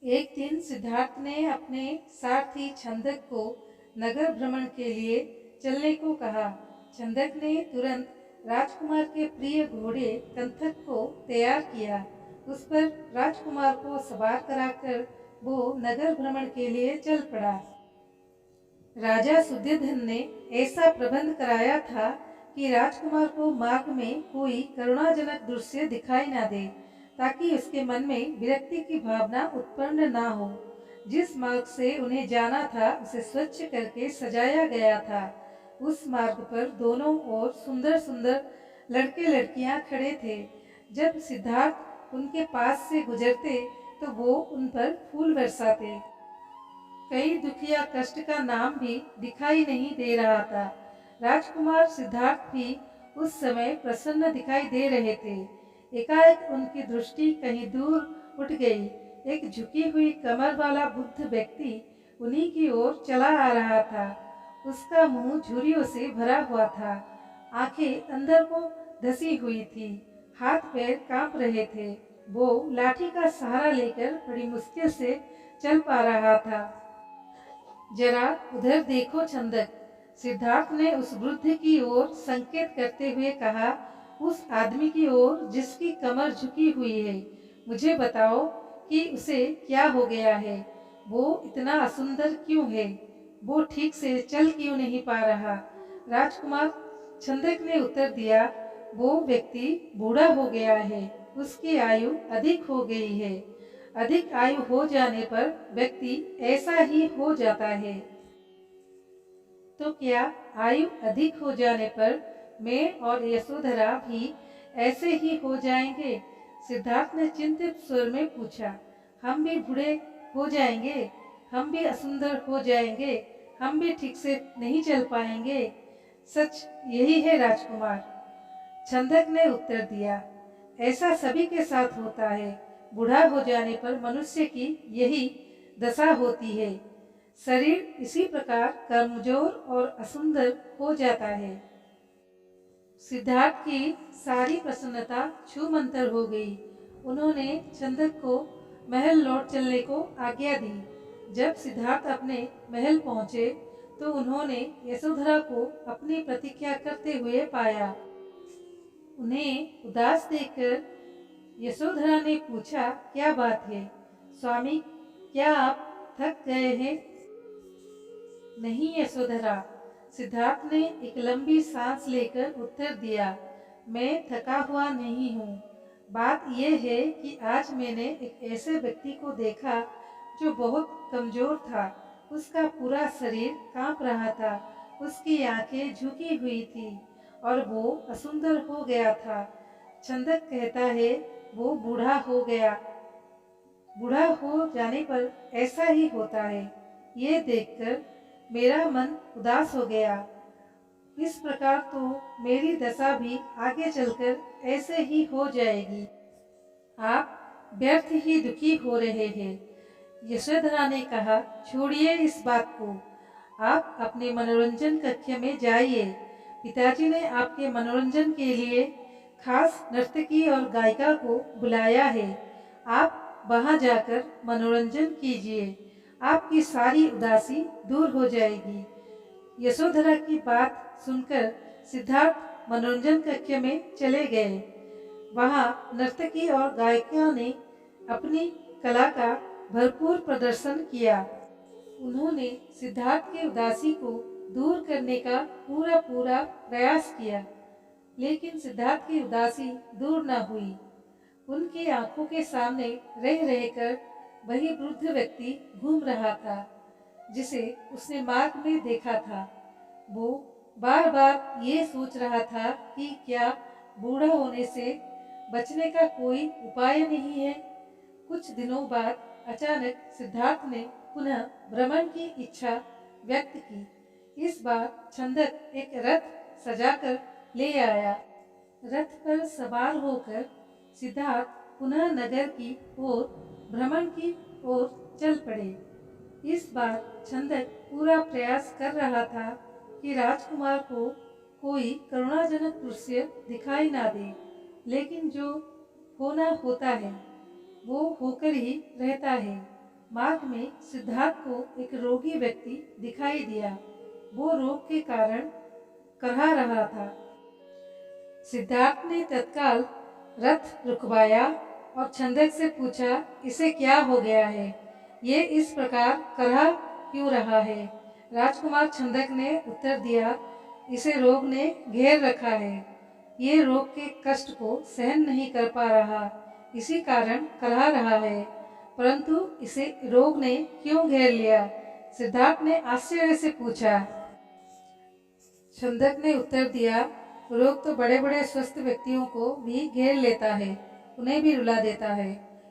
एक दिन सिद्धार्थ ने अपने सारथी छंदक को नगर भ्रमण के लिए चलने को कहा। छंदक ने तुरंत राजकुमार के प्रिय घोड़े कंथक को तैयार किया। उस पर राजकुमार को सवार कराकर वो नगर भ्रमण के लिए चल पड़ा। राजा सुद्धोधन ने ऐसा प्रबंध कराया था कि राजकुमार को मार्ग में कोई करुणाजनक दृश्य दिखाई न दे, ताकि उसके मन में विरक्ति की भावना उत्पन्न न हो। जिस मार्ग से उन्हें जाना था उसे स्वच्छ करके सजाया गया था। उस मार्ग पर दोनों ओर सुंदर सुंदर लड़के लड़कियां खड़े थे। जब सिद्धार्थ उनके पास से गुजरते तो वो उन पर फूल बरसाते। कई दुखिया कष्ट का नाम भी दिखाई नहीं दे रहा था। राजकुमार सिद्धार्थ भी उस समय प्रसन्न दिखाई दे रहे थे। एकाएक उनकी दृष्टि कहीं दूर उठ गई। एक झुकी हुई कमर वाला बुद्ध व्यक्ति उन्हीं की ओर चला आ रहा था। उसका मुंह झुर्रियों से भरा हुआ था, आंखें अंदर को धसी हुई थी, हाथ पैर कांप रहे थे। वो लाठी का सहारा लेकर बड़ी मुश्किल से चल पा रहा था। जरा उधर देखो छंदक, सिद्धार्थ ने उस वृद्ध की ओर संकेत करते हुए कहा। उस आदमी की ओर जिसकी कमर झुकी हुई है। मुझे बताओ कि उसे क्या हो गया है। वो इतना असुंदर क्यों है? वो ठीक से चल क्यों नहीं पा रहा? राजकुमार छंदक ने उत्तर दिया, वो व्यक्ति बूढ़ा हो गया है। उसकी आयु अधिक हो गई है। अधिक आयु हो जाने पर व्यक्ति ऐसा ही हो जाता है। तो क्या आयु अधिक हो जाने पर मैं और यशोधरा भी ऐसे ही हो जाएंगे? सिद्धार्थ ने चिंतित स्वर में पूछा। हम भी बूढ़े हो जाएंगे? हम भी असुंदर हो जाएंगे? हम भी ठीक से नहीं चल पाएंगे? सच यही है राजकुमार, छंदक ने उत्तर दिया। ऐसा सभी के साथ होता है। बूढ़ा हो जाने पर मनुष्य की यही दशा होती है। शरीर इसी प्रकार कमजोर और असुंदर हो जाता है। सिद्धार्थ की सारी प्रसन्नता छूमंतर हो गई। उन्होंने छंदक को महल लौट चलने को आज्ञा दी। जब सिद्धार्थ अपने महल पहुंचे तो उन्होंने यशोधरा को अपनी प्रतीक्षा करते हुए पाया। उन्हें उदास देखकर यशोधरा ने पूछा, क्या बात है स्वामी, क्या आप थक गए हैं? नहीं यशोधरा, सिद्धार्थ ने एक लंबी सांस लेकर उत्तर दिया, मैं थका हुआ नहीं हूँ। बात यह है कि आज मैंने एक ऐसे व्यक्ति को देखा जो बहुत कमजोर था। उसका पूरा शरीर कांप रहा था, उसकी आंखें झुकी हुई थी और वो असुंदर हो गया था। छंदक कहता है वो बूढ़ा हो गया। बूढ़ा हो जाने पर ऐसा ही होता है। ये देखकर मेरा मन उदास हो गया। इस प्रकार तो मेरी दशा भी आगे चलकर ऐसे ही हो जाएगी। आप व्यर्थ ही दुखी हो रहे हैं। यशोधरा ने कहा, छोड़िए इस बात को, आप अपने मनोरंजन कक्ष में जाइए। पिताजी ने आपके मनोरंजन के लिए खास नर्तकी और गायिका को बुलाया है। आप वहां जाकर मनोरंजन कीजिए, आपकी सारी उदासी दूर हो जाएगी। यशोधरा की बात सुनकर सिद्धार्थ मनोरंजन कक्ष में चले गए। वहां नर्तकी और गायिका ने अपनी कला का भरपूर प्रदर्शन किया। उन्होंने सिद्धार्थ की उदासी को दूर करने का पूरा पूरा प्रयास किया, लेकिन सिद्धार्थ की उदासी दूर न हुई। उनकी आंखों के सामने रह रहकर वही वृद्ध व्यक्ति घूम रहा था जिसे उसने मार्ग में देखा था। वो बार बार ये सोच रहा था कि क्या बूढ़ा होने से बचने का कोई उपाय नहीं है। कुछ दिनों बाद अचानक सिद्धार्थ ने पुनः भ्रमण की इच्छा व्यक्त की। इस बार छंदक एक रथ सजाकर ले आया। रथ पर सवार होकर सिद्धार्थ पुनः नगर की ओर भ्रमण की ओर चल पड़े। इस बार छंदक पूरा प्रयास कर रहा था कि राजकुमार को कोई करुणाजनक दृश्य दिखाई ना दे, लेकिन जो होना होता है वो होकर ही रहता है। मार्ग में सिद्धार्थ को एक रोगी व्यक्ति दिखाई दिया। वो रोग के कारण करहा रहा था। सिद्धार्थ ने तत्काल रथ रुकवाया और छंदक से पूछा, इसे क्या हो गया है? ये इस प्रकार करहा क्यों रहा है? राजकुमार छंदक ने उत्तर दिया, इसे रोग ने घेर रखा है। ये रोग के कष्ट को सहन नहीं कर पा रहा, इसी कारण करहा रहा है। परंतु इसे रोग ने क्यों घेर लिया? सिद्धार्थ ने आश्चर्य से पूछा। छंदक ने उत्तर दिया, रोग तो बड़े बड़े स्वस्थ व्यक्तियों को भी घेर लेता है, उन्हें भी रुला देता है।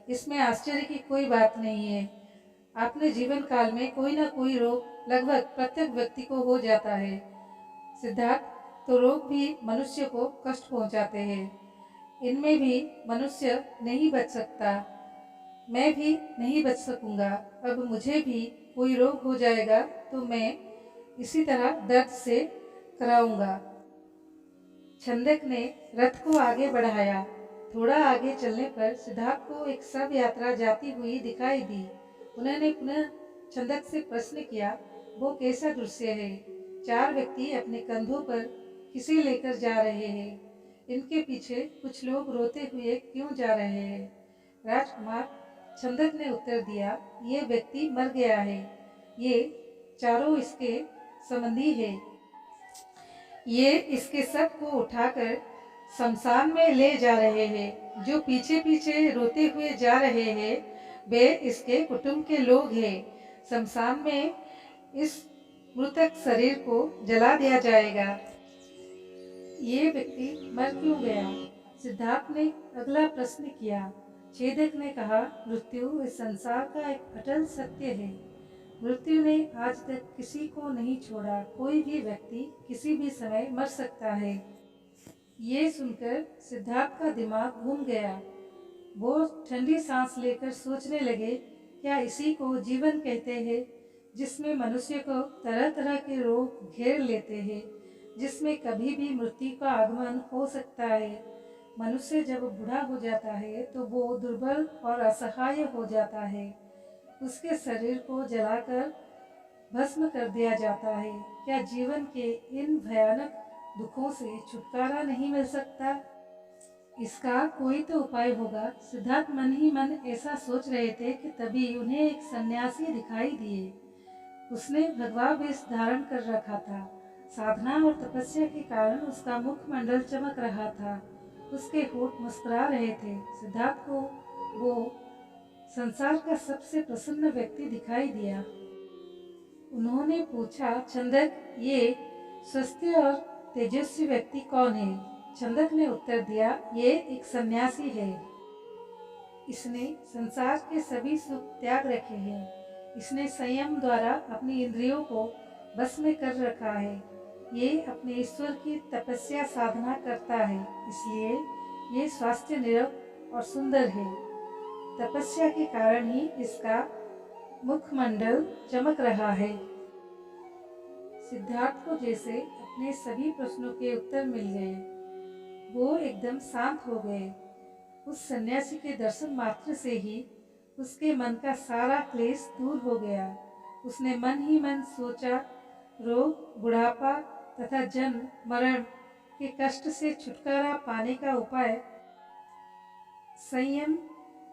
इसमें आश्चर्य की कोई बात नहीं है। अपने जीवन काल में कोई ना कोई रोग लगभग प्रत्येक व्यक्ति को हो जाता है। सिद्धार्थ, तो रोग भी मनुष्य को कष्ट पहुंचाते हैं, इनमें भी मनुष्य नहीं बच सकता। मैं भी नहीं बच सकूंगा। अब मुझे भी कोई रोग हो जाएगा तो मैं इसी तरह दर्द से कराऊंगा। छंदक ने रथ को आगे बढ़ाया। थोड़ा आगे चलने पर सिद्धार्थ को एक सब यात्रा जाती हुई दिखाई दी। उन्होंने पुनः छंदक से प्रश्न किया, वो कैसा दृश्य है? 4 व्यक्ति अपने कंधों पर किसे लेकर जा रहे हैं? इनके पीछे कुछ लोग रोते हुए क्यों जा रहे हैं? राजकुमार छंदक ने उत्तर दिया, ये व्यक्ति मर गया है। ये चारों इसके संबंधी है। ये इसके शव को उठाकर शमशान में ले जा रहे हैं। जो पीछे पीछे रोते हुए जा रहे हैं वे इसके कुटुंब के लोग हैं। शमशान में इस मृतक शरीर को जला दिया जाएगा। ये व्यक्ति मर क्यों गया? सिद्धार्थ ने अगला प्रश्न किया। छेदक ने कहा, मृत्यु इस संसार का एक अटल सत्य है। मृत्यु ने आज तक किसी को नहीं छोड़ा। कोई भी व्यक्ति किसी भी समय मर सकता है। ये सुनकर सिद्धार्थ का दिमाग घूम गया। वो ठंडी सांस लेकर सोचने लगे, क्या इसी को जीवन कहते हैं, जिसमें मनुष्य को तरह तरह के रोग घेर लेते हैं, जिसमें कभी भी मृत्यु का आगमन हो सकता है। मनुष्य जब बूढ़ा हो जाता है तो वो दुर्बल और असहाय हो जाता है। उसके शरीर को जलाकर भस्म कर दिया जाता है। क्या जीवन के इन भयानक दुखों से छुटकारा नहीं मिल सकता? इसका कोई तो उपाय होगा। सिद्धार्थ मन ही मन ऐसा सोच रहे थे कि तभी उन्हें एक सन्यासी दिखाई दिए। उसने भगवा वेश धारण कर रखा था। साधना और तपस्या के कारण उसका मुखमंडल चमक रहा था। उसके होठ मुस्कुरा रहे थे। सिद्धार्थ को वो संसार का सबसे प्रसन्न व्यक्ति दिखाई दिया। उन्होंने पूछा, छंदक, ये स्वस्थ और तेजस्वी व्यक्ति कौन है? छंदक ने उत्तर दिया, ये एक सन्यासी है। इसने संसार के सभी सुख त्याग रखे हैं। इसने संयम द्वारा अपनी इंद्रियों को बस में कर रखा है। ये अपने ईश्वर की तपस्या साधना करता है, इसलिए ये स्वास्थ्य निरोग और सुंदर है। तपस्या के कारण ही इसका मुखमंडल चमक रहा है। सिद्धार्थ को जैसे अपने सभी प्रश्नों के उत्तर मिल गए। वो एकदम शांत हो गए। उस सन्यासी के दर्शन मात्र से ही उसके मन का सारा क्लेश दूर हो गया। उसने मन ही मन सोचा, रोग, बुढ़ापा तथा जन्म मरण के कष्ट से छुटकारा पाने का उपाय संयम,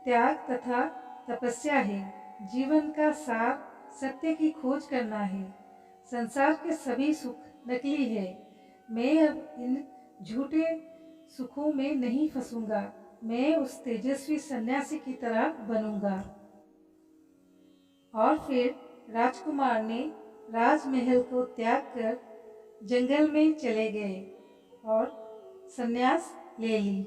त्याग तथा तपस्या है। जीवन का सार सत्य की खोज करना है। संसार के सभी सुख नकली है। मैं अब इन झूठे सुखों में नहीं फंसूंगा। मैं उस तेजस्वी सन्यासी की तरह बनूंगा। और फिर राजकुमार ने राजमहल को त्याग कर जंगल में चले गए और संन्यास ले ली।